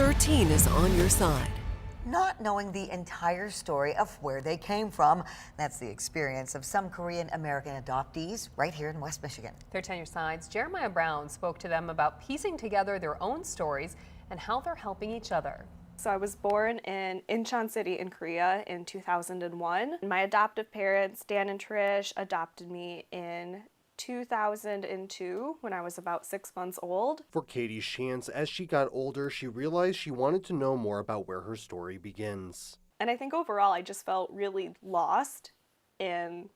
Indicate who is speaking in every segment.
Speaker 1: 13 is on your side.
Speaker 2: Not knowing the entire story of where they came from. That's the experience of some Korean American adoptees right here in West Michigan.
Speaker 3: 13 Your Side's Jeremiah Brown spoke to them about piecing together their own stories and how they're helping each other.
Speaker 4: So I was born in Incheon City in Korea in 2001. My adoptive parents, Dan and Trish, adopted me in 2002 when I was about 6 months old.
Speaker 5: For Katie Shantz, as she got older, she realized she wanted to know more about where her story begins.
Speaker 4: And I think overall I just felt really lost in,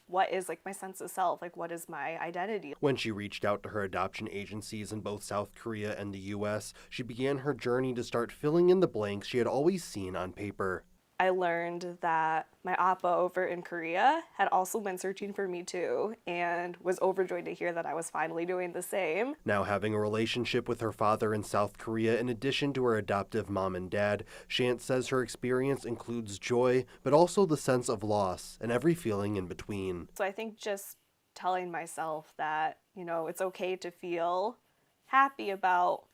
Speaker 4: what is my sense of self, what is my identity.
Speaker 5: When she reached out to her adoption agencies in both South Korea and the U.S., she began her journey to start filling in the blanks she had always seen on paper.
Speaker 4: I learned that my appa over in Korea had also been searching for me too, and was overjoyed to hear that I was finally doing the same.
Speaker 5: Now having a relationship with her father in South Korea in addition to her adoptive mom and dad, Shantz says her experience includes joy, but also the sense of loss and every feeling in between.
Speaker 4: So I think just telling myself that, it's okay to feel happy about,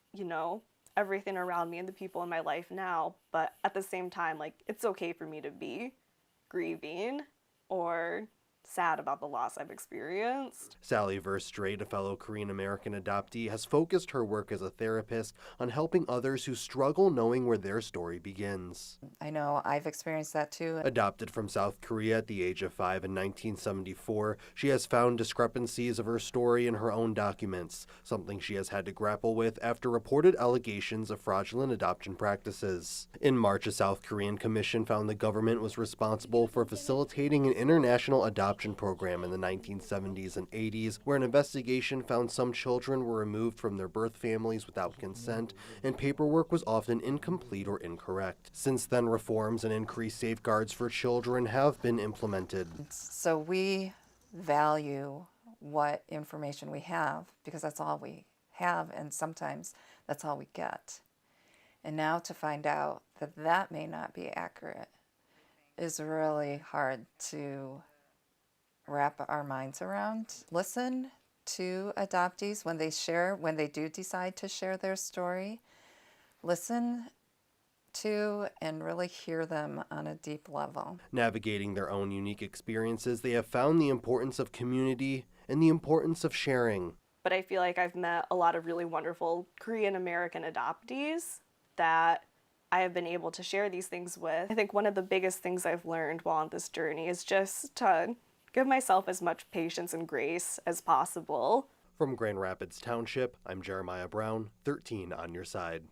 Speaker 4: everything around me and the people in my life now, but at the same time, it's okay for me to be grieving or sad about the loss I've experienced.
Speaker 5: Sally Verstrate, a fellow Korean American adoptee, has focused her work as a therapist on helping others who struggle knowing where their story begins.
Speaker 6: I know I've experienced that too.
Speaker 5: Adopted from South Korea at the age of 5 in 1974, she has found discrepancies of her story in her own documents, something she has had to grapple with after reported allegations of fraudulent adoption practices. In March, a South Korean commission found the government was responsible for facilitating an international adoption program in the 1970s and 80s, where an investigation found some children were removed from their birth families without consent, and paperwork was often incomplete or incorrect. Since then, reforms and increased safeguards for children have been implemented.
Speaker 6: So we value what information we have because that's all we have, and sometimes that's all we get. And now to find out that that may not be accurate is really hard to wrap our minds around. Listen to adoptees when they do decide to share their story. Listen to and really hear them on a deep level.
Speaker 5: Navigating their own unique experiences, they have found the importance of community and the importance of sharing.
Speaker 4: But I feel like I've met a lot of really wonderful Korean American adoptees that I have been able to share these things with. I think one of the biggest things I've learned while on this journey is just to give myself as much patience and grace as possible.
Speaker 5: From Grand Rapids Township, I'm Jeremiah Brown, 13 on your side.